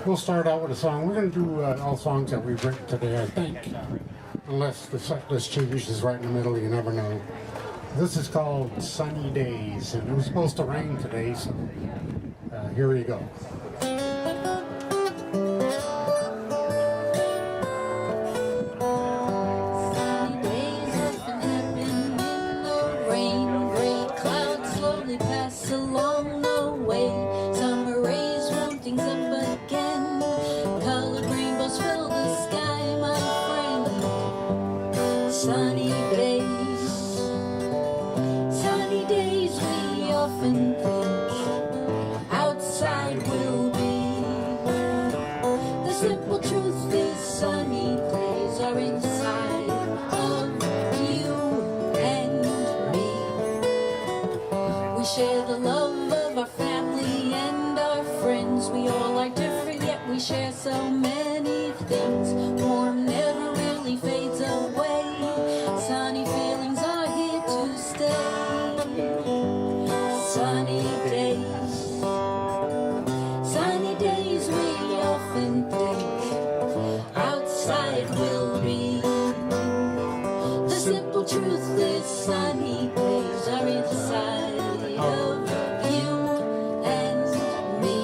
We'll start out with a song. We're going to do all songs that we've written today, I think. Unless the set list changes right in the middle, you never know. This is called Sunny Days, and it was supposed to rain today, so here we go. Along the way, summer rays warm things up again. Colored rainbows fill the sky, my friend. Sunny days we often think outside will be. The simple truth is sunny days are inside of you and me. We share the love of our family and our friends. We all are different, yet we share so many things. Warm never really fades away. Sunny feelings are here to stay. Sunny days we often think outside will be. The simple truth is sunny days are inside of you and me.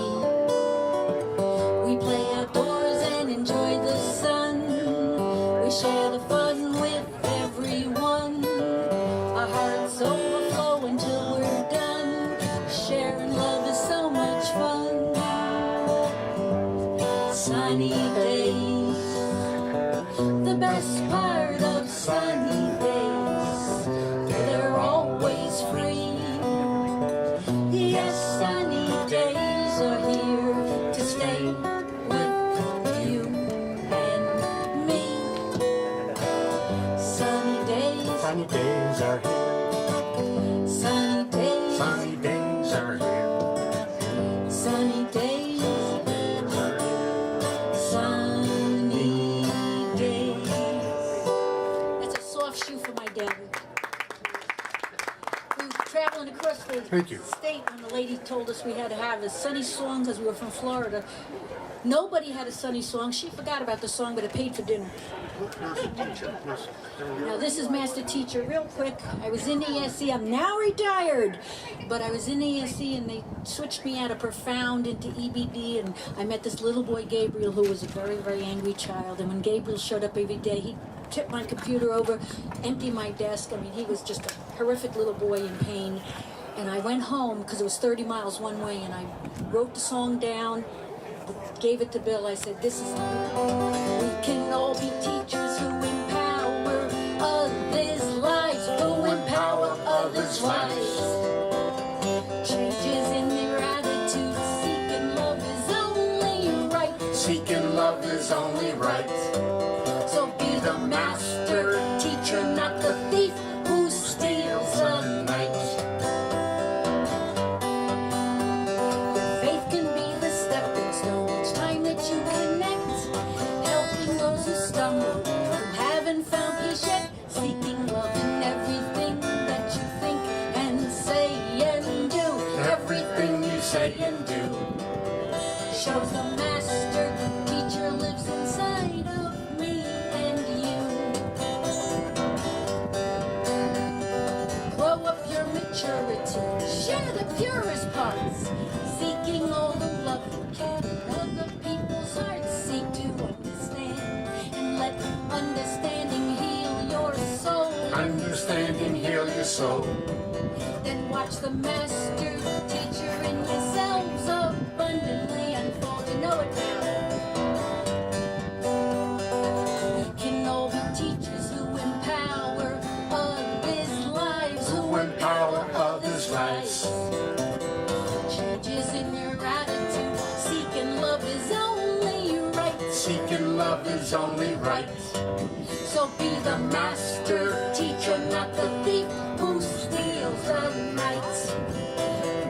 We play outdoors and enjoy the sun. We share the fun with everyone. Our hearts overflow until we're done. Sharing love is so much fun. Sunny days, the best part of sunny days, they're always free. Yes, sunny days are here to stay with you and me. Sunny days Sunny days are here. Sunny days Sunny days are here. Sunny days Sunny days. That's a soft shoe for my dad. We were traveling across the Thank you. state when the lady told us we had to have a sunny song because we were from Florida. Nobody had a sunny song. She forgot about the song, but it paid for dinner. Now this is Master Teacher. Real quick, I was in ESE. I'm now retired, but I was in ESE and they switched me out of profound into EBD, and I met this little boy Gabriel who was a very, very angry child. And when Gabriel showed up every day, he tipped my computer over, emptied my desk. I mean, he was just a horrific little boy in pain. And I went home because it was 30 miles one way, and I wrote the song down, gave it to Bill. I said, this is, we can all be teachers who empower others' lives, who empower others' lives. Changes in their attitude, seeking love is only right. Seeking love is only right. So be the master teacher, not the thief who steals the night. Faith can be the stepping stone each time that you connect, helping those who stumble, who haven't found peace yet, seeking love in everything that you think and say and do. Everything you say and do shows the master teacher lives inside of me and you. Grow up your maturity, share the purest parts, seeking all the love you can in other people's hearts. Seek to understand and let understanding heal your soul. Understanding heal your soul. Then watch the master teacher in yourselves abundantly unfold. You know it now. We can all be teachers who empower others' lives, who empower others' lives. Changes in your attitude, seeking love is only right. Seeking love is only right. So be the master teacher, not the thief who steals the night.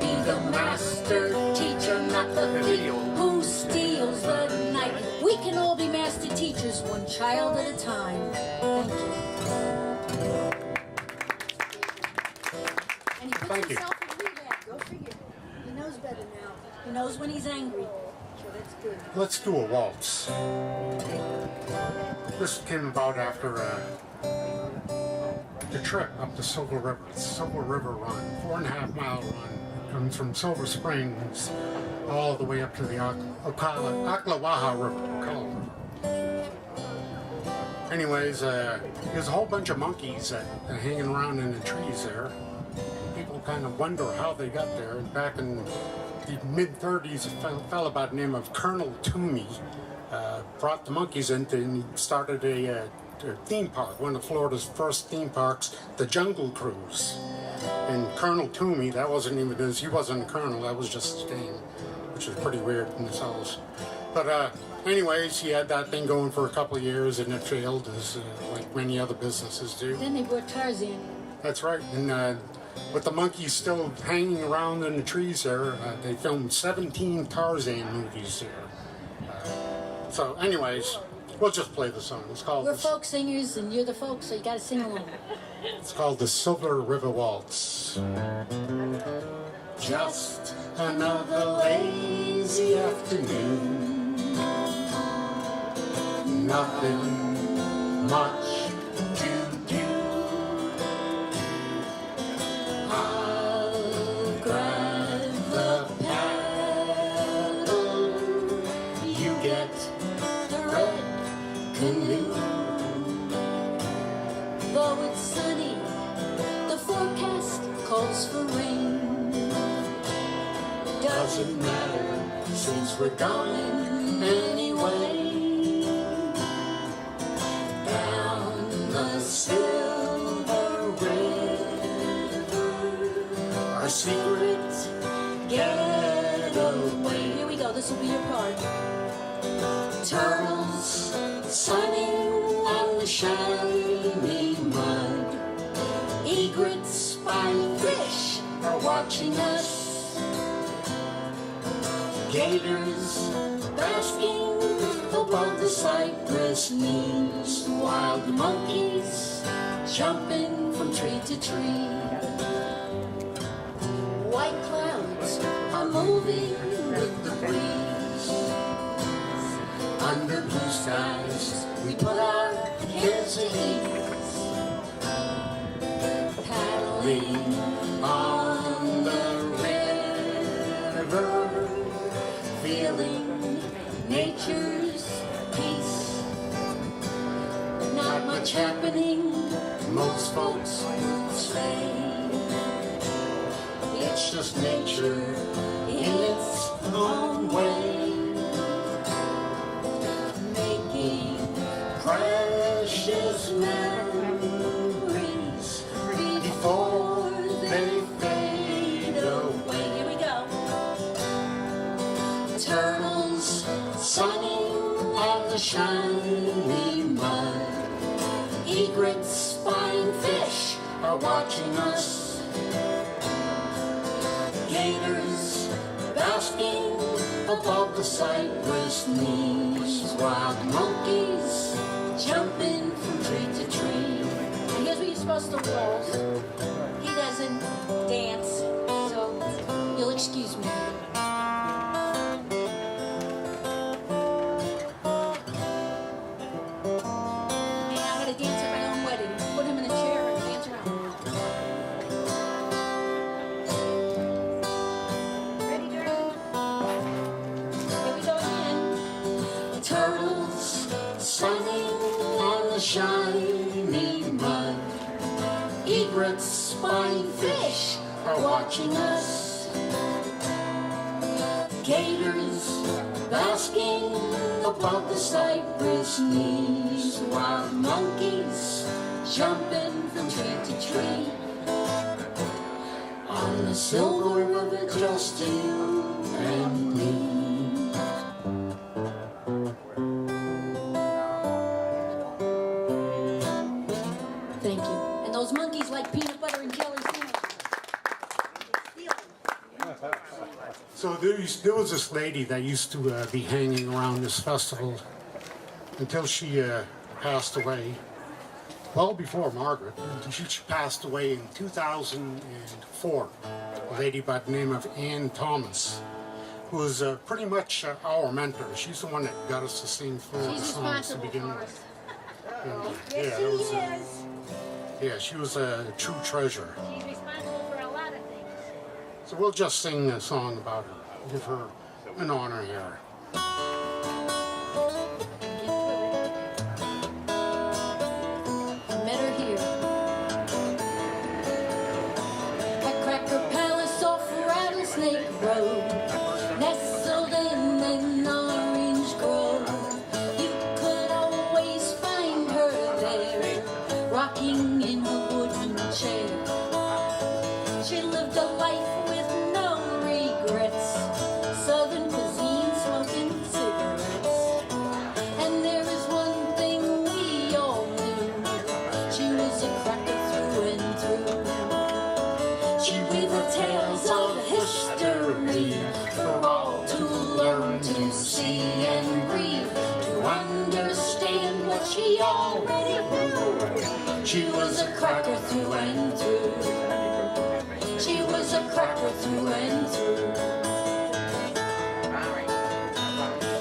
Be the master teacher, not the thief who steals the night. We can all be master teachers, one child at a time. Thank you. And he puts Thank you. himself in rehab. Go figure. He knows better now. He knows when he's angry. So that's let's do a waltz. This came about after the trip up the Silver River. It's Silver River Run, 4.5 mile run. It comes from Silver Springs all the way up to the Ocklawaha River. Anyways, there's a whole bunch of monkeys that are hanging around in the trees there. People kind of wonder how they got there. Back in the mid-30s, a fellow by the name of Colonel Toomey brought the monkeys in and he started a theme park, one of Florida's first theme parks, the Jungle Cruise. And Colonel Toomey, that wasn't even his, he wasn't a colonel, that was just his name, which is pretty weird in themselves. But anyways, he had that thing going for a couple of years and it failed, as like many other businesses do. Then they brought Tarzan. That's right. And with the monkeys still hanging around in the trees there, they filmed 17 Tarzan movies there. So anyways, we'll just play the song. It's called... We're folk singers and you're the folk, so you gotta sing along. It's called the Silver River Waltz. Just another lazy afternoon. Nothing much to do. I'll grab the paddle. You get the red canoe. Though it's sunny, the forecast calls for rain. Doesn't matter since we're going anyway. Down the Silver River, our secret getaway. Here we go, this will be your part. Turtles sunning on the shiny mud. Egrets by fish are watching us. Gators basking above the cypress knees. Wild monkeys jumping from tree to tree. White clouds Are moving with the breeze. Under blue skies, we put our heads at ease. Paddling on the river, feeling nature's peace. not much happening, Most folks would say it's just nature in its own way, making precious memories before they fade away. Here we go. Turtles sunning on the shiny mud. Egrets flying fish are watching us. Gators basking above the cypress knees. Wild monkeys jumping from tree to tree. And here's what you're supposed to waltz. He doesn't dance, so you'll excuse me. And I'm gonna dance at my own wedding. Put him in a chair and dance around. Ready, Jordan? Here we go again. Turtles sunning on the shiny mud. Egrets flying fish are watching us. Gators basking above the cypress knees. Wild monkeys jumping from tree to tree. On the Silver River, just you and me. Thank you. And those monkeys like peanut butter and jelly sandwiches. So there was this lady that used to be hanging around this festival until she passed away. Well before Margaret. She passed away in 2004. A lady by the name of Ann Thomas. who was pretty much our mentor. She's the one that got us to sing full She's songs to responsible begin for with. us. And, Yes, that was, she is. yeah, she was a true treasure. She's responsible for a lot of things. So we'll just sing a song about her, give her an honor here. Met her here at Cracker Palace off Rattlesnake Road, nestled in an orange grove. You could always find her there, rocking in her wooden chair. She lived a life with no regrets, Southern cuisine, smoking cigarettes. And there is one thing we all knew, she was a cracker through and through. She'd weave the tales of history for all to learn, to see and read, to understand what she already knew. She was a cracker through and through. She was a cracker through and through.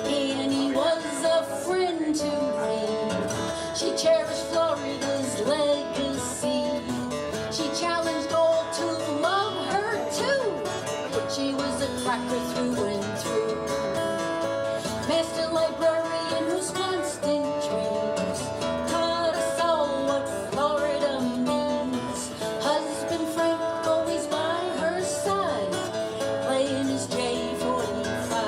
Annie was a friend to me. She cherished Florida's legacy. She challenged all to love her too. She was a cracker through and through. Master librarian whose constant dreams taught us all what Florida means. Husband Frank always by her side, playing his J45.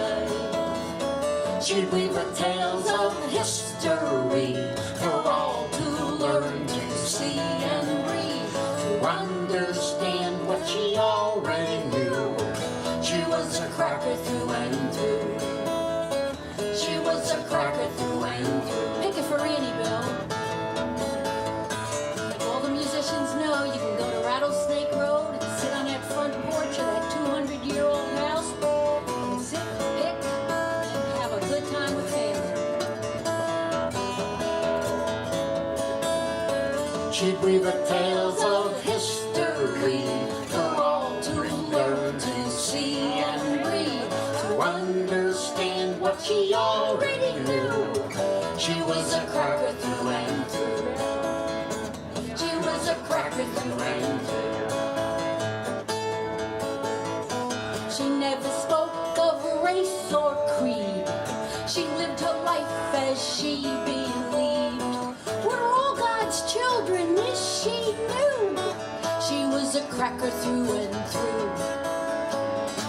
She'd weave the tales of history for all to learn, to see and read, to understand what she already knew. She was a cracker through and through. She was a cracker through and through. Pick it for Annie, Bill. Like all the musicians know, you can go to Rattlesnake Road and sit on that front porch of that 200-year-old house and sit, pick, and have a good time with family. She'd weave the tales of history for all to learn, to see and read, to understand what she already knew. She was a cracker through and through. She was a cracker through and through. She never spoke of race or creed. She lived her life as she believed. We're all God's children, this she knew. She was a cracker through and through.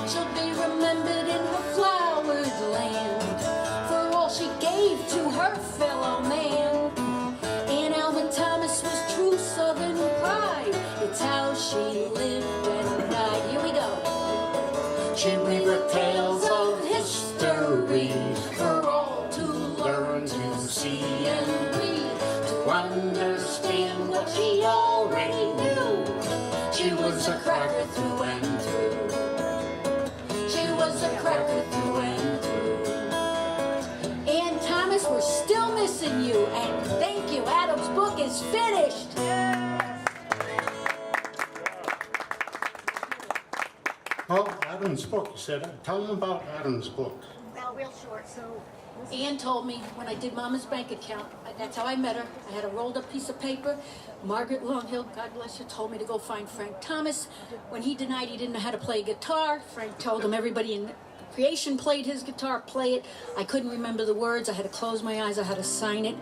She'll be remembered in her flowered land for all she gave to her fellow man. And Alma Thomas was true Southern pride. It's how she lived and died. Here we go. She'd weave the tales of history for all to learn, to see and read, to understand what she already knew. She was a cracker through and through. She was a cracker through and through. And Thomas, we're still missing you. And thank you. Adam's book is finished. Well, Adam's book, you said. Tell them about Adam's book. Well, real short. So, Ann told me when I did Mama's bank account, that's how I met her. I had a rolled up piece of paper. Margaret Longhill, God bless her, told me to go find Frank Thomas. When he denied he didn't know how to play guitar, Frank told him everybody in creation played his guitar, play it. I couldn't remember the words. I had to close my eyes. I had to sign it.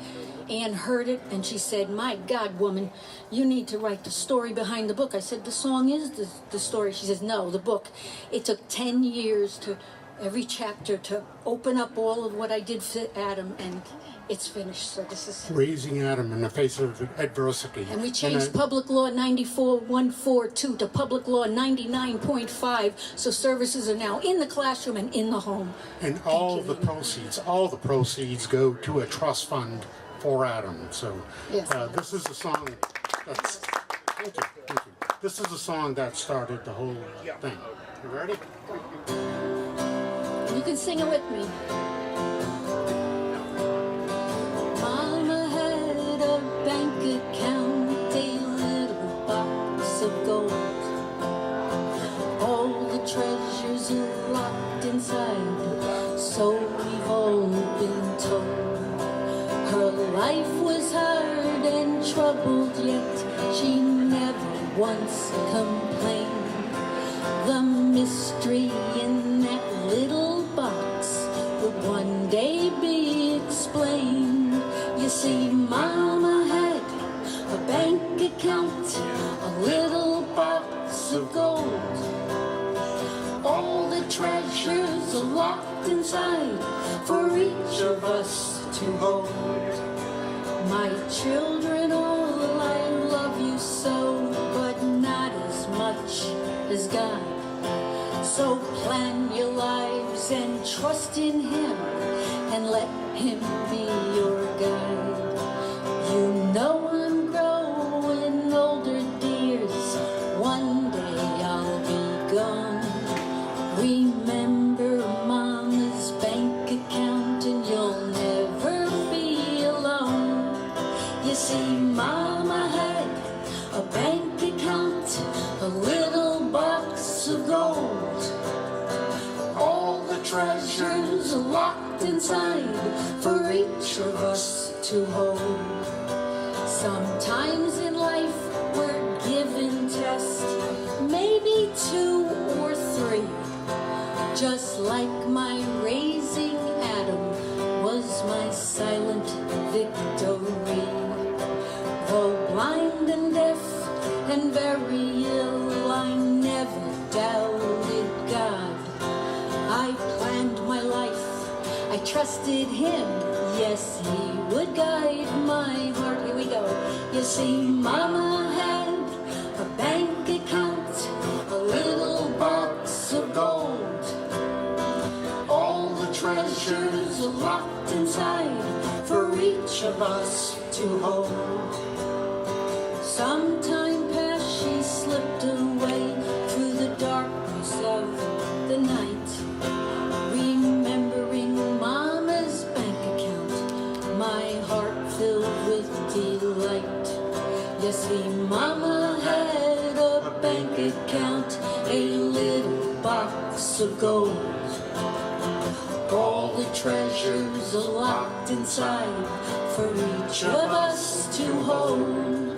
Ann heard it and she said, "My God, woman, you need to write the story behind the book." I said, "The song is the story." She says, "No, the book." It took 10 years to every chapter to open up all of what I did for Adam, and it's finished. So this is. Raising Adam in the face of adversity. And we changed Public Law 94.142 to Public Law 99.5, so services are now in the classroom and in the home. And all the proceeds go to a trust fund for Adam. So Yes. this is a song that's, thank you. This is a song that started the whole thing. You ready? You can sing it with me. Mama had a bank account, a little box of gold. All the treasures are locked inside troubled, yet she never once complained. The mystery in that little box would one day be explained. You see, Mama had a bank account, a little box of gold. All the treasures are locked inside for each of us to hold. My children, all I love you so, but not as much as God. So plan your lives and trust in Him, and let Him be your guide. You know I'm growing older, dears. One day I'll be gone. Remember Mama's bank account, and you'll never be alone. You see, Mama had a bank account, a little box of gold. All the treasures are locked inside for each of us to hold. Sometimes in life we're given tests, maybe 2 or 3. Just like my raising Adam was my silent victory. Though blind and deaf and very ill, I never doubted God. I planned my life, I trusted Him, yes, He would guide my heart. Here we go. You see, Mama had a bank account, a little box of gold. All the treasures are locked inside for each of us to hold. Sometime past she slipped away through the darkness of the night. Remembering Mama's bank account, my heart filled with delight. You see, Mama had a bank account, a little box of gold. All the treasures are locked inside for each of us to hold.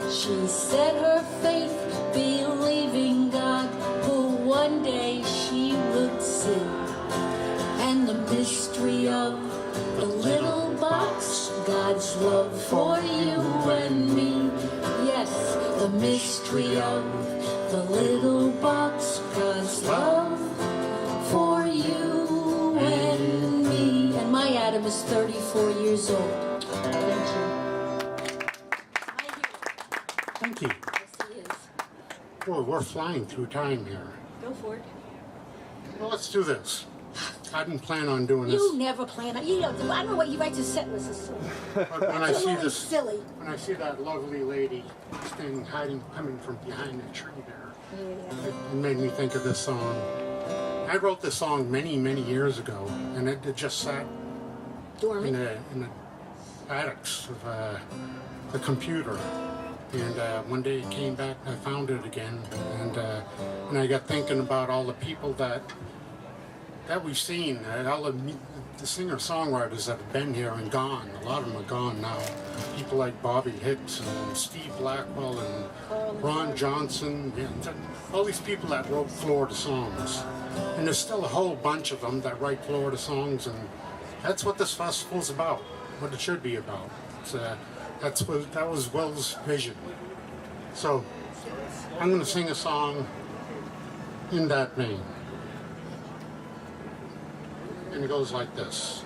She set her faith, believing God, who one day she would see. And the mystery of the little box, God's love for you and me. Yes, the mystery of the little box, God's love for you and me. And my Adam is 34 years old. Thank you. Thank you. Yes, he is. Boy, we're flying through time here. Go for it. Well, let's do this. I didn't plan on doing this. You never plan on. You don't. I don't know what you write to set lists. Is But when I It's a see little this, silly. when I see that lovely lady standing, hiding, coming from behind the tree there, it made me think of this song. I wrote this song many, many years ago, and it just sat in Dormant. the attics of the computer. And one day it came back, I found it again, and I got thinking about all the people that we've seen, all the singer-songwriters that have been here and gone. A lot of them are gone now. People like Bobby Hicks and Steve Blackwell and Ron Johnson, and all these people that wrote Florida songs. And there's still a whole bunch of them that write Florida songs, and that's what this festival's about, what it should be about. That was Will's vision. So I'm going to sing a song in that vein. And it goes like this.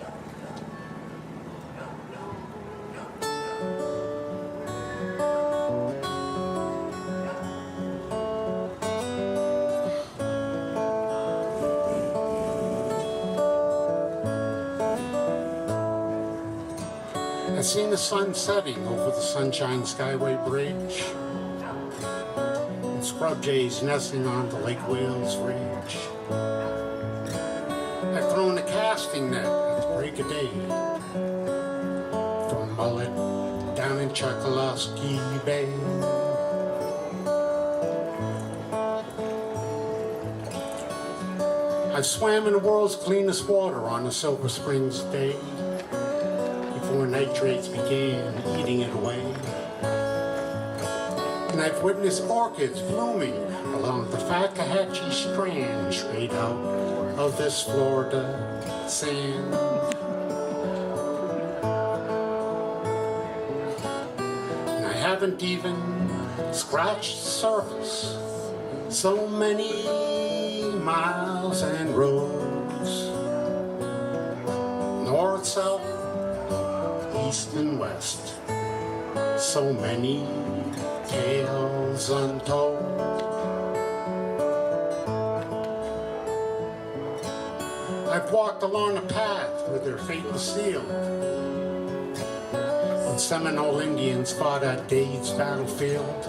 I seen the sun setting over the Sunshine Skyway Bridge, and scrub jays nesting on the Lake Wales Ridge. I've thrown a casting net at the break of day from Mullet down in Chokoloskee Bay. I've swam in the world's cleanest water on the Silver Springs Day before nitrates began eating it away. And I've witnessed orchids blooming along the Fakahatchee Strand straight out of this Florida sand. And I haven't even scratched the surface. So many miles and roads, north, south, east and west, so many tales untold. I've walked along a path where their fate was sealed, when Seminole Indians fought at Dade's battlefield.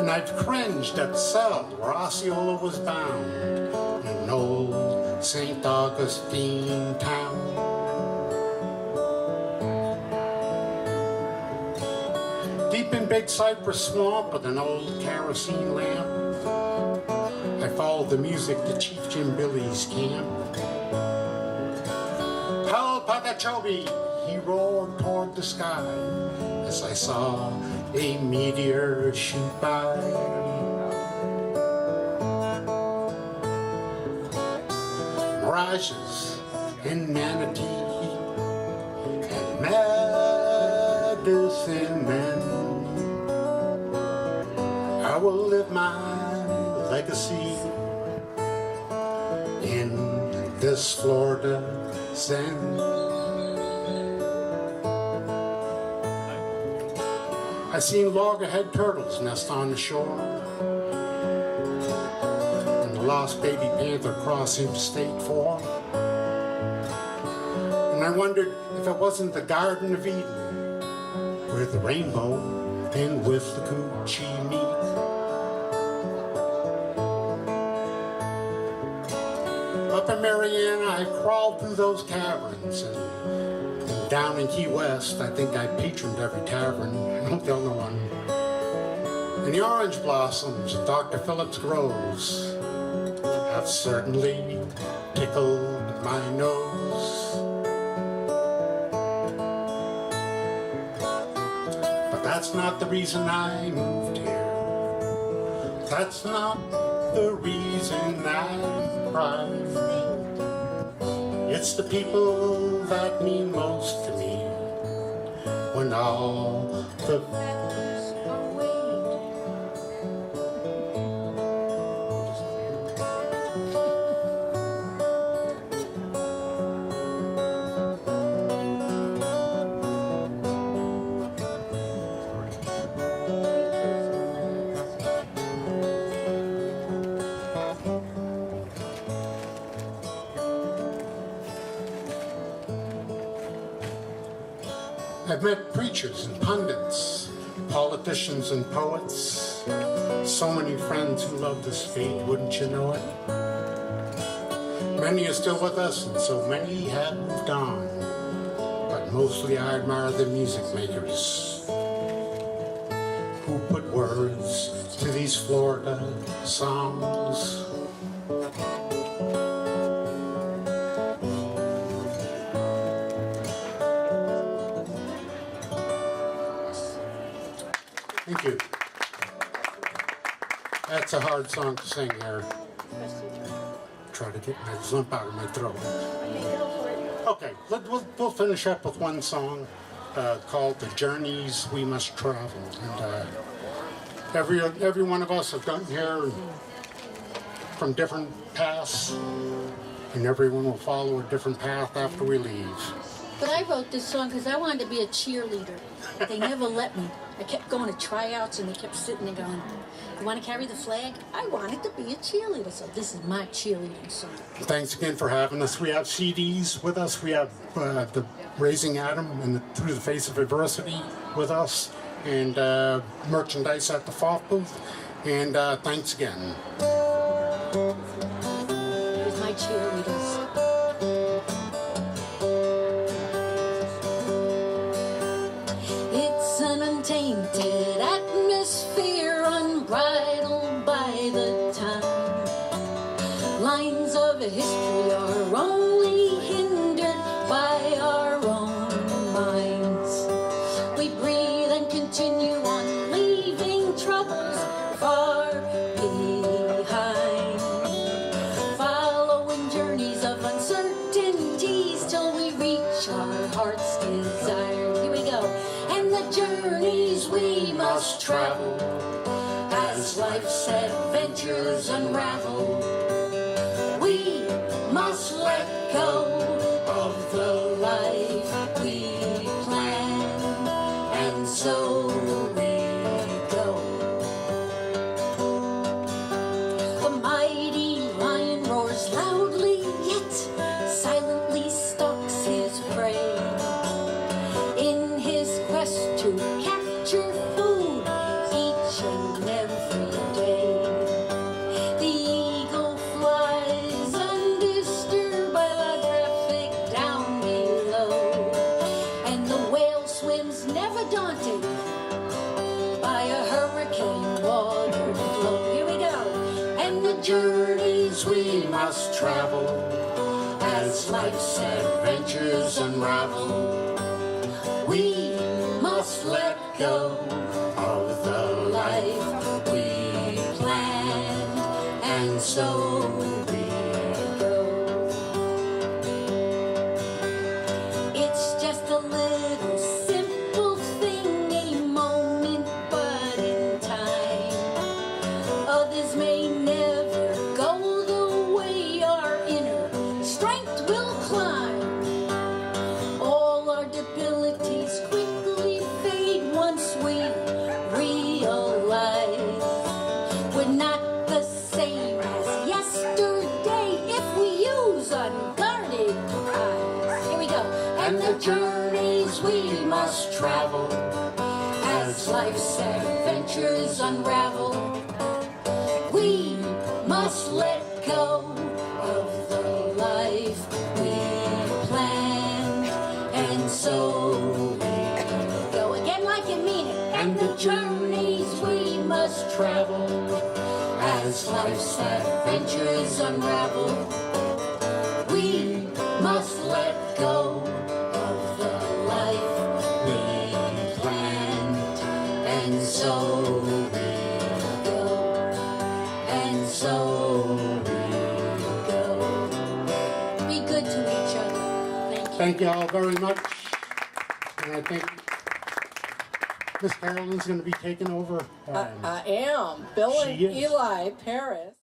And I've cringed at the cell where Osceola was bound in old St. Augustine town. Deep in Big Cypress Swamp with an old kerosene lamp, I followed the music to Chief Jim Billy's camp. Pal Patachobi, he roared toward the sky as I saw a meteor shoot by. Mirages in Manatee and medicine men. I will live my legacy in this Florida sand. I've seen loggerhead turtles nest on the shore, and the lost baby panther cross Interstate 4. And I wondered if it wasn't the Garden of Eden, where the rainbow and with the coochie meet. Up in Marianna, I crawled through those caverns, and down in Key West, I think I patroned every tavern. I don't tell no one. And the orange blossoms of Dr. Phillips Groves have certainly tickled my nose. But that's not the reason I moved here. That's not the reason I cried. It's the people that mean most to me when all the feathers are weighed. I've met preachers and pundits, politicians and poets, so many friends who love this fate, wouldn't you know it? Many are still with us and so many have moved on, but mostly I admire the music makers who put words to these Florida songs. Thank you. That's a hard song to sing here. Try to get my lump out of my throat. Okay, we'll finish up with one song called "The Journeys We Must Travel." And every one of us have gotten here from different paths, and everyone will follow a different path after we leave. But I wrote this song because I wanted to be a cheerleader. They never let me. I kept going to tryouts and they kept sitting there going, "You want to carry the flag?" I wanted to be a cheerleader, so this is my cheerleading song. Thanks again for having us. We have CDs with us. We have the Raising Adam and Through the Face of Adversity with us, and merchandise at the FOF booth. And thanks again. Here's my cheerleaders. It's an untainted atmosphere, unbridled by the time. Lines of history are only hindered by our own minds. We breathe and continue on leaving. heart's desire. Here we go. And the journeys we must travel as life's adventures unravel. We must let go of the life we planned, and so we go. The mighty lion roars loudly, yet silently stalks his prey in his quest to capture food each and every day. The eagle flies undisturbed by the traffic down below, and the whale swims never daunted by a hurricane water flow. Here we go. And the journeys we must travel as life's adventures unravel. We must let go of the life we planned, and so we go. It's just a little simple thing, a moment, but in time, others may never go the way our inner strength will climb. All our debilities quickly fade once we realize we're not the same as yesterday if we use unguarded eyes. Here we go. And the journeys we must travel as life's adventures unravel. We must let go of the life we planned, and so we go. Again, like you mean it. And the journeys we must travel as life's adventures unravel. We must let go of the life we planned, and so we go, and so we go. Be good to each other. Thank you. Thank you all very much. And I think Miss Carolyn's going to be taking over. I am. Bill and She is. Eli Perras.